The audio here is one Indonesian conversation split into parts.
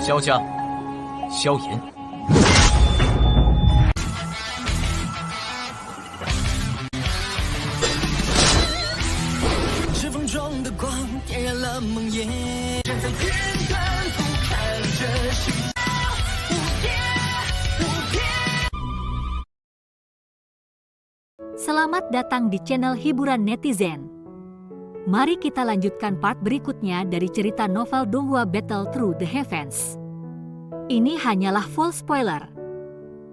萧家、萧炎。指缝中的光点燃了梦魇，站在天端俯瞰着世界无边无边。 Selamat datang di channel hiburan netizen. Mari kita lanjutkan part berikutnya dari cerita novel Donghua Battle Through the Heavens. Ini hanyalah full spoiler.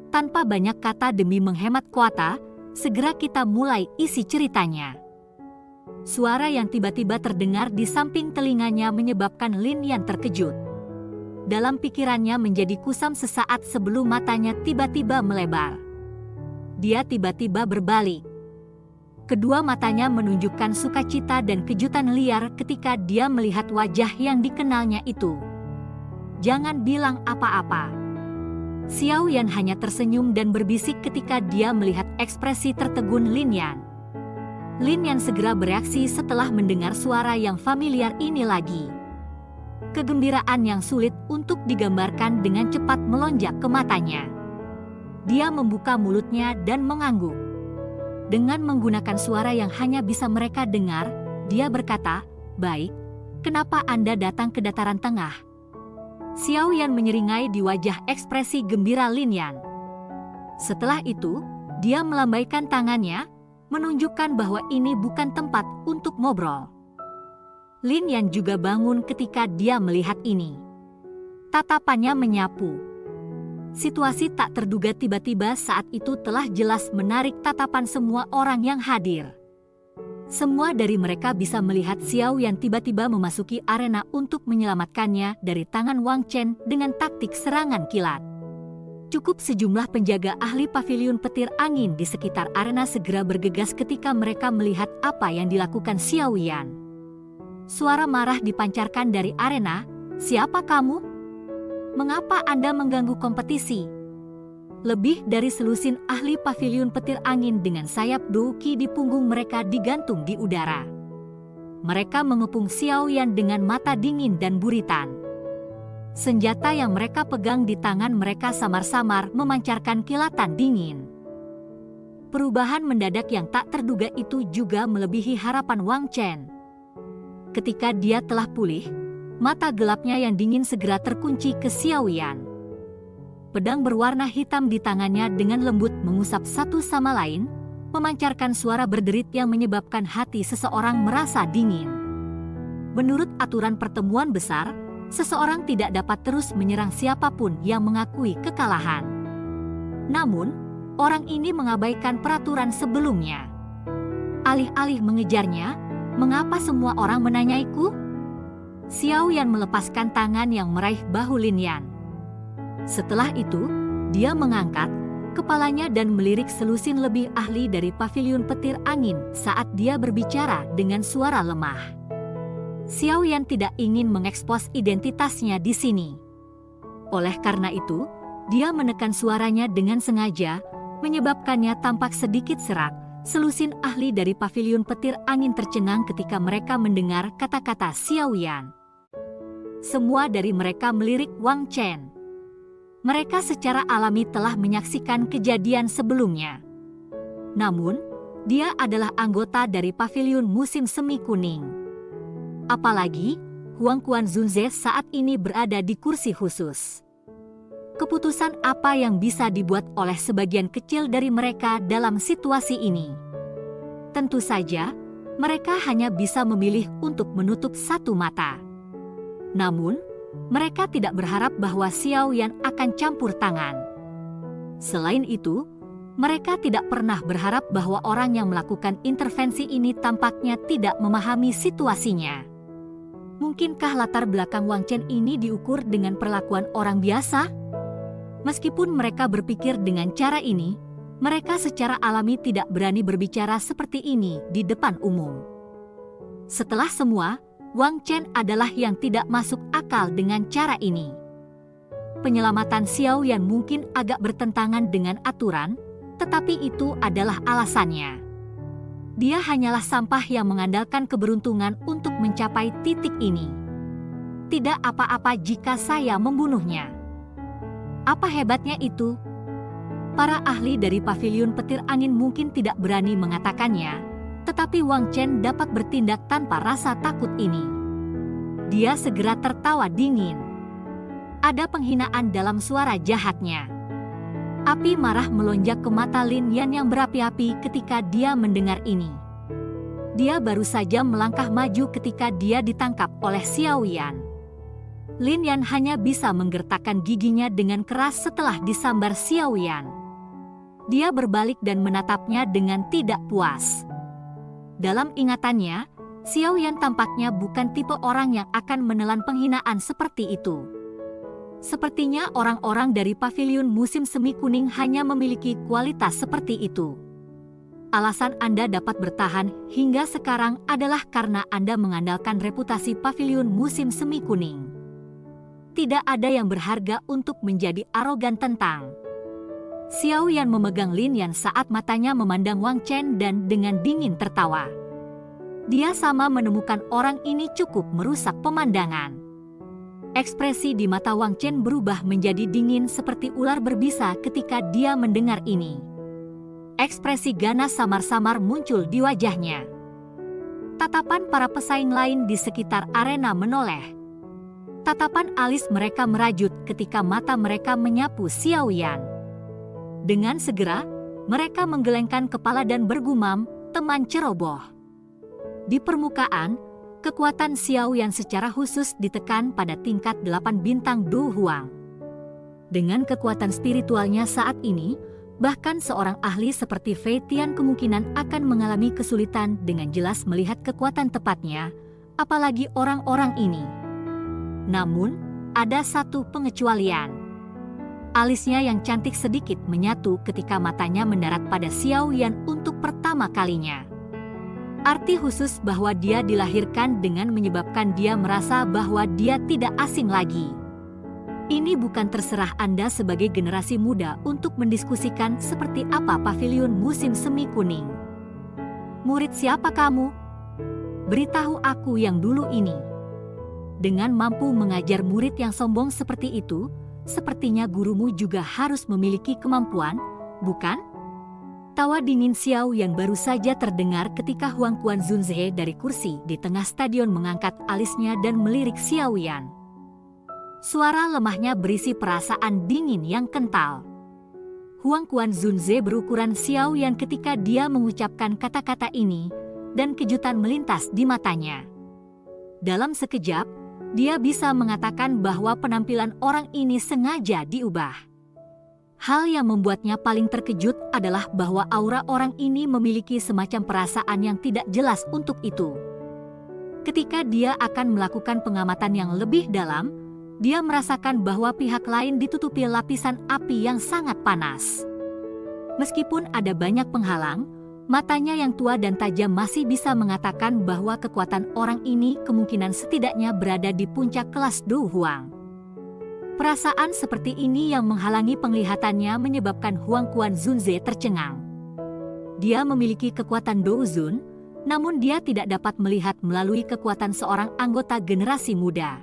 Tanpa banyak kata demi menghemat kuota, segera kita mulai isi ceritanya. Suara yang tiba-tiba terdengar di samping telinganya menyebabkan Lin Yan terkejut. Dalam pikirannya menjadi kusam sesaat sebelum matanya tiba-tiba melebar. Dia tiba-tiba berbalik. Kedua matanya menunjukkan sukacita dan kejutan liar ketika dia melihat wajah yang dikenalnya itu. Jangan bilang apa-apa. Xiao Yan hanya tersenyum dan berbisik ketika dia melihat ekspresi tertegun Lin Yan. Lin Yan segera bereaksi setelah mendengar suara yang familiar ini lagi. Kegembiraan yang sulit untuk digambarkan dengan cepat melonjak ke matanya. Dia membuka mulutnya dan mengangguk. Dengan menggunakan suara yang hanya bisa mereka dengar, dia berkata, "Baik, kenapa Anda datang ke dataran tengah?" Xiao Yan menyeringai di wajah ekspresi gembira Lin Yan. Setelah itu, dia melambaikan tangannya, menunjukkan bahwa ini bukan tempat untuk ngobrol. Lin Yan juga bangun ketika dia melihat ini. Tatapannya menyapu. Situasi tak terduga tiba-tiba saat itu telah jelas menarik tatapan semua orang yang hadir. Semua dari mereka bisa melihat Xiao Yan tiba-tiba memasuki arena untuk menyelamatkannya dari tangan Wang Chen dengan taktik serangan kilat. Cukup sejumlah penjaga ahli paviliun petir angin di sekitar arena segera bergegas ketika mereka melihat apa yang dilakukan Xiao Yan. Suara marah dipancarkan dari arena, "Siapa kamu? Mengapa Anda mengganggu kompetisi?" Lebih dari selusin ahli paviliun petir angin dengan sayap doki di punggung mereka digantung di udara. Mereka mengepung Xiao Yan dengan mata dingin dan buritan. Senjata yang mereka pegang di tangan mereka samar-samar memancarkan kilatan dingin. Perubahan mendadak yang tak terduga itu juga melebihi harapan Wang Chen. Ketika dia telah pulih, mata gelapnya yang dingin segera terkunci ke Xiao Yan. Pedang berwarna hitam di tangannya dengan lembut mengusap satu sama lain, memancarkan suara berderit yang menyebabkan hati seseorang merasa dingin. Menurut aturan pertemuan besar, seseorang tidak dapat terus menyerang siapapun yang mengakui kekalahan. Namun, orang ini mengabaikan peraturan sebelumnya. Alih-alih mengejarnya, "Mengapa semua orang menanyaiku?" Xiao Yan melepaskan tangan yang meraih bahu Lin Yan. Setelah itu, dia mengangkat kepalanya dan melirik selusin lebih ahli dari paviliun petir angin saat dia berbicara dengan suara lemah. Xiao Yan tidak ingin mengekspos identitasnya di sini. Oleh karena itu, dia menekan suaranya dengan sengaja, menyebabkannya tampak sedikit serak. Selusin ahli dari paviliun petir angin tercengang ketika mereka mendengar kata-kata Xiao Yan. Semua dari mereka melirik Wang Chen. Mereka secara alami telah menyaksikan kejadian sebelumnya. Namun, dia adalah anggota dari paviliun musim semi kuning. Apalagi, Huang Quanzunze saat ini berada di kursi khusus. Keputusan apa yang bisa dibuat oleh sebagian kecil dari mereka dalam situasi ini? Tentu saja, mereka hanya bisa memilih untuk menutup satu mata. Namun, mereka tidak berharap bahwa Xiao Yan akan campur tangan. Selain itu, mereka tidak pernah berharap bahwa orang yang melakukan intervensi ini tampaknya tidak memahami situasinya. Mungkinkah latar belakang Wang Chen ini diukur dengan perlakuan orang biasa? Meskipun mereka berpikir dengan cara ini, mereka secara alami tidak berani berbicara seperti ini di depan umum. Setelah semua, Wang Chen adalah yang tidak masuk akal dengan cara ini. Penyelamatan Xiao Yan mungkin agak bertentangan dengan aturan, tetapi itu adalah alasannya. Dia hanyalah sampah yang mengandalkan keberuntungan untuk mencapai titik ini. tidak apa-apa jika saya membunuhnya. Apa hebatnya itu? Para ahli dari paviliun petir angin mungkin tidak berani mengatakannya, tetapi Wang Chen dapat bertindak tanpa rasa takut ini. Dia segera tertawa dingin. Ada penghinaan dalam suara jahatnya. Api marah melonjak ke mata Lin Yan yang berapi-api ketika dia mendengar ini. Dia baru saja melangkah maju ketika dia ditangkap oleh Xiao Yan. Lin Yan hanya bisa menggertakkan giginya dengan keras setelah disambar Xiao Yan. Dia berbalik dan menatapnya dengan tidak puas. Dalam ingatannya, Xiao Yan tampaknya bukan tipe orang yang akan menelan penghinaan seperti itu. Sepertinya orang-orang dari paviliun musim semi kuning hanya memiliki kualitas seperti itu. Alasan Anda dapat bertahan hingga sekarang adalah karena Anda mengandalkan reputasi paviliun musim semi kuning. Tidak ada yang berharga untuk menjadi arogan tentang. Xiao Yan memegang Lin Yan saat matanya memandang Wang Chen dan dengan dingin tertawa. Dia sama menemukan orang ini cukup merusak pemandangan. Ekspresi di mata Wang Chen berubah menjadi dingin seperti ular berbisa ketika dia mendengar ini. Ekspresi ganas samar-samar muncul di wajahnya. Tatapan para pesaing lain di sekitar arena menoleh. Tatapan alis mereka merajut ketika mata mereka menyapu Xiao Yan. Dengan segera, mereka menggelengkan kepala dan bergumam, "Teman ceroboh." Di permukaan, kekuatan Xiao Yan secara khusus ditekan pada tingkat 8 bintang Du Huang. Dengan kekuatan spiritualnya saat ini, bahkan seorang ahli seperti Fei Tian kemungkinan akan mengalami kesulitan dengan jelas melihat kekuatan tepatnya, apalagi orang-orang ini. Namun, ada satu pengecualian. Alisnya yang cantik sedikit menyatu ketika matanya mendarat pada Xiao Yan untuk pertama kalinya. Arti khusus bahwa dia dilahirkan dengan menyebabkan dia merasa bahwa dia tidak asing lagi. Ini bukan terserah Anda sebagai generasi muda untuk mendiskusikan seperti apa paviliun musim semi kuning. Murid siapa kamu? Beritahu aku yang dulu ini. Dengan mampu mengajar murid yang sombong seperti itu, sepertinya gurumu juga harus memiliki kemampuan, bukan? Tawa dingin Xiao yang baru saja terdengar ketika Huang Quan Zunze dari kursi di tengah stadion mengangkat alisnya dan melirik Xiao Yan. Suara lemahnya berisi perasaan dingin yang kental. Huang Quan Zunze berukuran Xiao Yan ketika dia mengucapkan kata-kata ini, dan kejutan melintas di matanya. Dalam sekejap, dia bisa mengatakan bahwa penampilan orang ini sengaja diubah. Hal yang membuatnya paling terkejut adalah bahwa aura orang ini memiliki semacam perasaan yang tidak jelas untuk itu. Ketika dia akan melakukan pengamatan yang lebih dalam, dia merasakan bahwa pihak lain ditutupi lapisan api yang sangat panas. Meskipun ada banyak penghalang, matanya yang tua dan tajam masih bisa mengatakan bahwa kekuatan orang ini kemungkinan setidaknya berada di puncak kelas Du Huang. Perasaan seperti ini yang menghalangi penglihatannya menyebabkan Huang Quan Zunze tercengang. Dia memiliki kekuatan Douzun, namun dia tidak dapat melihat melalui kekuatan seorang anggota generasi muda.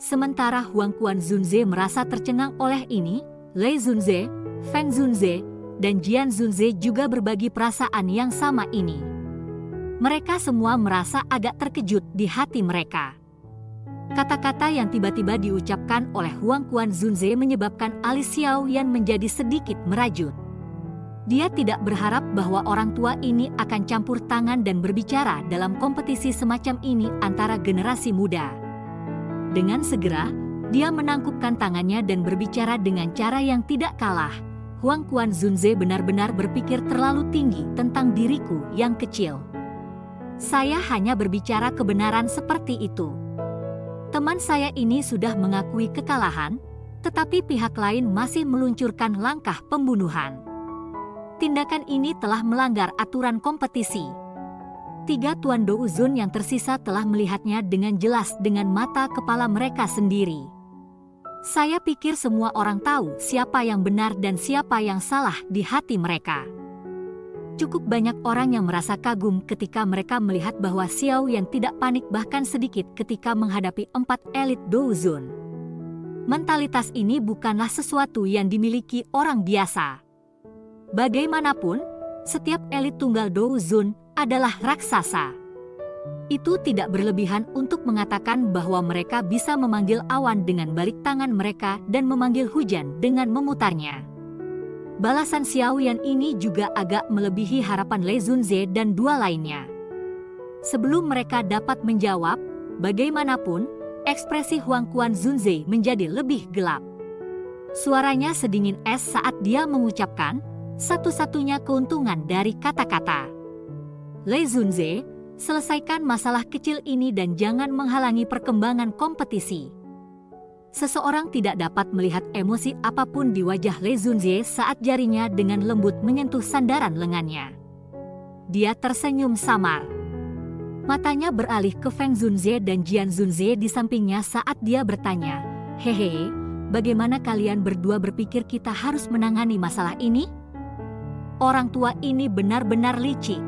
Sementara Huang Quan Zunze merasa tercengang oleh ini, Lei Zunze, Feng Zunze, dan Jian Zunze juga berbagi perasaan yang sama ini. Mereka semua merasa agak terkejut di hati mereka. Kata-kata yang tiba-tiba diucapkan oleh Huang Quan Zunze menyebabkan alis Xiao Yan menjadi sedikit merajut. Dia tidak berharap bahwa orang tua ini akan campur tangan dan berbicara dalam kompetisi semacam ini antara generasi muda. Dengan segera, dia menangkupkan tangannya dan berbicara dengan cara yang tidak kalah. Huang Quan Zunze benar-benar berpikir terlalu tinggi tentang diriku yang kecil. Saya hanya berbicara kebenaran seperti itu. Teman saya ini sudah mengakui kekalahan, tetapi pihak lain masih meluncurkan langkah pembunuhan. Tindakan ini telah melanggar aturan kompetisi. 3 Tuan Douzun yang tersisa telah melihatnya dengan jelas dengan mata kepala mereka sendiri. Saya pikir semua orang tahu siapa yang benar dan siapa yang salah di hati mereka. Cukup banyak orang yang merasa kagum ketika mereka melihat bahwa Xiao Yan tidak panik bahkan sedikit ketika menghadapi 4 elit Douzun. Mentalitas ini bukanlah sesuatu yang dimiliki orang biasa. Bagaimanapun, setiap elit tunggal Douzun adalah raksasa. Itu tidak berlebihan untuk mengatakan bahwa mereka bisa memanggil awan dengan balik tangan mereka dan memanggil hujan dengan memutarnya. Balasan Xiao Yan ini juga agak melebihi harapan Lei Zunze dan 2 lainnya. Sebelum mereka dapat menjawab, bagaimanapun, ekspresi Huang Quan Zunze menjadi lebih gelap. Suaranya sedingin es saat dia mengucapkan satu-satunya keuntungan dari kata-kata. Lei Zunze, selesaikan masalah kecil ini dan jangan menghalangi perkembangan kompetisi. Seseorang tidak dapat melihat emosi apapun di wajah Lei Zunze saat jarinya dengan lembut menyentuh sandaran lengannya. Dia tersenyum samar. Matanya beralih ke Feng Zunze dan Jian Zunze di sampingnya saat dia bertanya, "Hehehe, bagaimana kalian berdua berpikir kita harus menangani masalah ini?" Orang tua ini benar-benar licik.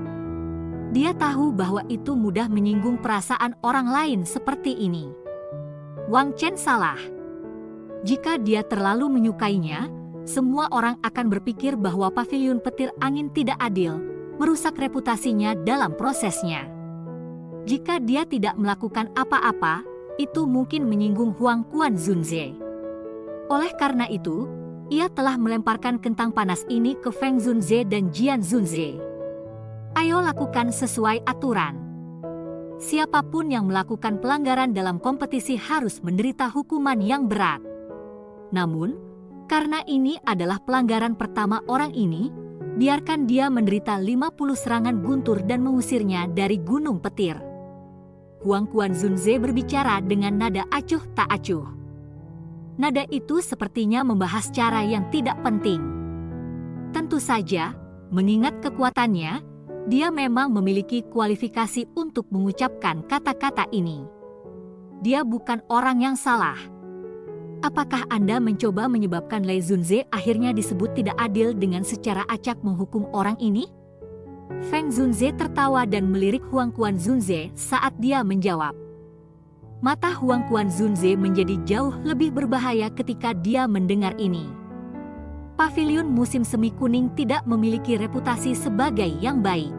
Dia tahu bahwa itu mudah menyinggung perasaan orang lain seperti ini. Wang Chen salah. Jika dia terlalu menyukainya, semua orang akan berpikir bahwa paviliun petir angin tidak adil, merusak reputasinya dalam prosesnya. Jika dia tidak melakukan apa-apa, itu mungkin menyinggung Huang Quan Zunze. Oleh karena itu, ia telah melemparkan kentang panas ini ke Feng Zunze dan Jian Zunze. Ayo lakukan sesuai aturan. Siapapun yang melakukan pelanggaran dalam kompetisi harus menderita hukuman yang berat. Namun, karena ini adalah pelanggaran pertama orang ini, biarkan dia menderita 50 serangan guntur dan mengusirnya dari gunung petir. Huang Quan Zunze berbicara dengan nada acuh tak acuh. Nada itu sepertinya membahas cara yang tidak penting. Tentu saja, mengingat kekuatannya, dia memang memiliki kualifikasi untuk mengucapkan kata-kata ini. Dia bukan orang yang salah. Apakah Anda mencoba menyebabkan Lei Zunze akhirnya disebut tidak adil dengan secara acak menghukum orang ini? Feng Zunze tertawa dan melirik Huang Quan Zunze saat dia menjawab. Mata Huang Quan Zunze menjadi jauh lebih berbahaya ketika dia mendengar ini. Paviliun musim semi kuning tidak memiliki reputasi sebagai yang baik.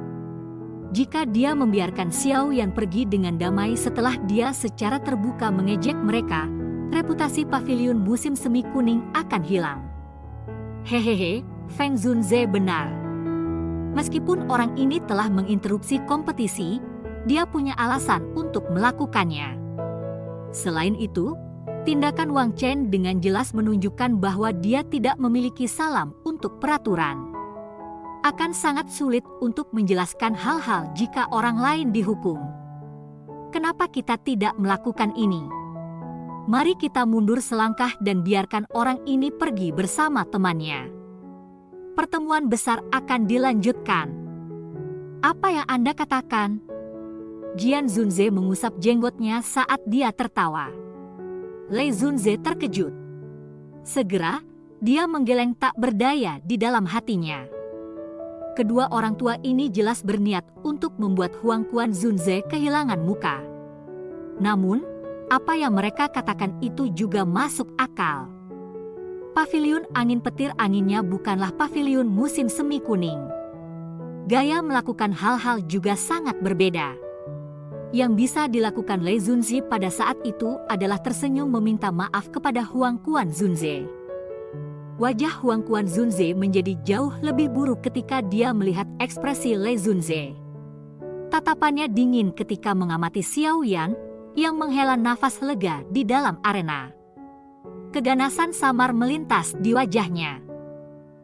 Jika dia membiarkan Xiao Yan pergi dengan damai setelah dia secara terbuka mengejek mereka, reputasi paviliun musim semi kuning akan hilang. Hehehe, Feng Zunze benar. Meskipun orang ini telah menginterupsi kompetisi, dia punya alasan untuk melakukannya. Selain itu, tindakan Wang Chen dengan jelas menunjukkan bahwa dia tidak memiliki salam untuk peraturan. Akan sangat sulit untuk menjelaskan hal-hal jika orang lain dihukum. Kenapa kita tidak melakukan ini? Mari kita mundur selangkah dan biarkan orang ini pergi bersama temannya. Pertemuan besar akan dilanjutkan. Apa yang Anda katakan? Jian Zunze mengusap jenggotnya saat dia tertawa. Lei Zunze terkejut. Segera, dia menggeleng tak berdaya di dalam hatinya. Kedua orang tua ini jelas berniat untuk membuat Huang Quan Zunze kehilangan muka. Namun, apa yang mereka katakan itu juga masuk akal. Paviliun angin petir anginnya bukanlah paviliun musim semi kuning. Gaya melakukan hal-hal juga sangat berbeda. Yang bisa dilakukan Lei Zunze pada saat itu adalah tersenyum meminta maaf kepada Huang Quan Zunze. Wajah Huang Quan Zunze menjadi jauh lebih buruk ketika dia melihat ekspresi Lei Zunze. Tatapannya dingin ketika mengamati Xiao Yan yang menghela nafas lega di dalam arena. Keganasan samar melintas di wajahnya.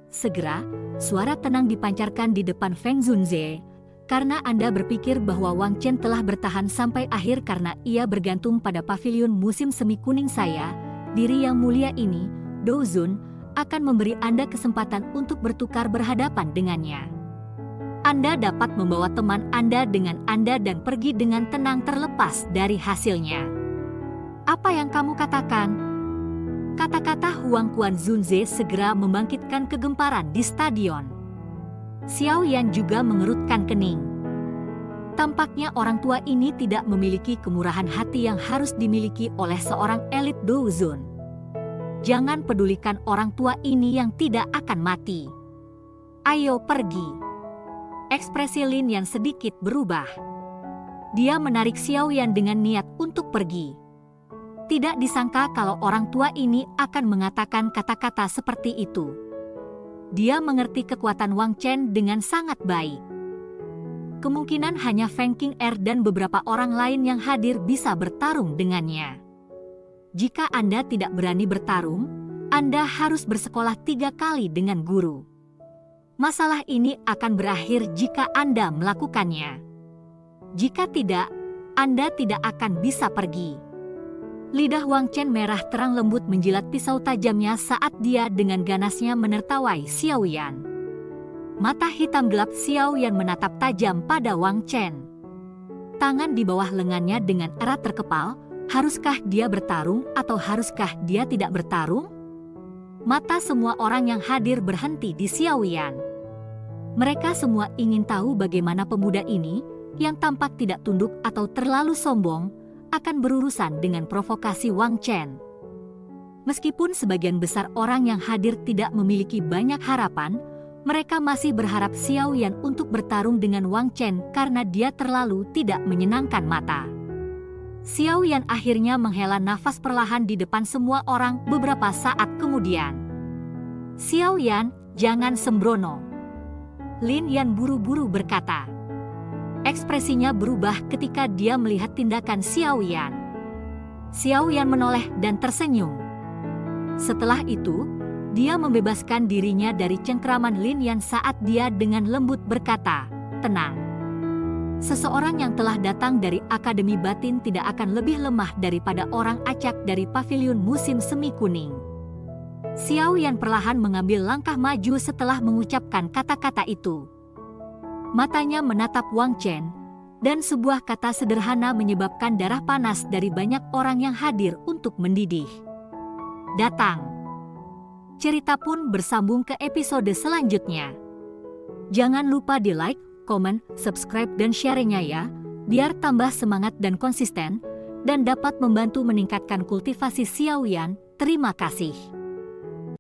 Segera, suara tenang dipancarkan di depan Feng Zunze. Karena Anda berpikir bahwa Wang Chen telah bertahan sampai akhir karena ia bergantung pada paviliun musim semi kuning saya, diri yang mulia ini, Douzun, akan memberi Anda kesempatan untuk bertukar berhadapan dengannya. Anda dapat membawa teman Anda dengan Anda dan pergi dengan tenang terlepas dari hasilnya. Apa yang kamu katakan? Kata-kata Huang Quan Zunze segera membangkitkan kegemparan di stadion. Xiao Yan juga mengerutkan kening. Tampaknya orang tua ini tidak memiliki kemurahan hati yang harus dimiliki oleh seorang elit Douzun. Jangan pedulikan orang tua ini yang tidak akan mati. Ayo pergi. Ekspresi Lin Yan sedikit berubah. Dia menarik Xiao Yan dengan niat untuk pergi. Tidak disangka kalau orang tua ini akan mengatakan kata-kata seperti itu. Dia mengerti kekuatan Wang Chen dengan sangat baik. Kemungkinan hanya Feng Qing'er dan beberapa orang lain yang hadir bisa bertarung dengannya. Jika Anda tidak berani bertarung, Anda harus bersekolah 3 kali dengan guru. Masalah ini akan berakhir jika Anda melakukannya. Jika tidak, Anda tidak akan bisa pergi. Lidah Wang Chen merah terang lembut menjilat pisau tajamnya saat dia dengan ganasnya menertawai Xiao Yan. Mata hitam gelap Xiao Yan menatap tajam pada Wang Chen. Tangan di bawah lengannya dengan erat terkepal, haruskah dia bertarung atau haruskah dia tidak bertarung? Mata semua orang yang hadir berhenti di Xiao Yan. Mereka semua ingin tahu bagaimana pemuda ini, yang tampak tidak tunduk atau terlalu sombong, akan berurusan dengan provokasi Wang Chen. Meskipun sebagian besar orang yang hadir tidak memiliki banyak harapan, mereka masih berharap Xiao Yan untuk bertarung dengan Wang Chen karena dia terlalu tidak menyenangkan mata. Xiao Yan akhirnya menghela nafas perlahan di depan semua orang beberapa saat kemudian. Xiao Yan, jangan sembrono. Lin Yan buru-buru berkata. Ekspresinya berubah ketika dia melihat tindakan Xiao Yan. Xiao Yan menoleh dan tersenyum. Setelah itu, dia membebaskan dirinya dari cengkraman Lin Yan saat dia dengan lembut berkata, tenang. Seseorang yang telah datang dari Akademi Batin tidak akan lebih lemah daripada orang acak dari Paviliun Musim Semi Kuning. Xiao Yan perlahan mengambil langkah maju setelah mengucapkan kata-kata itu. Matanya menatap Wang Chen, dan sebuah kata sederhana menyebabkan darah panas dari banyak orang yang hadir untuk mendidih. Datang. Cerita pun bersambung ke episode selanjutnya. Jangan lupa di like, komen, subscribe dan share-nya ya, biar tambah semangat dan konsisten, dan dapat membantu meningkatkan kultivasi Xiao Yan. Terima kasih.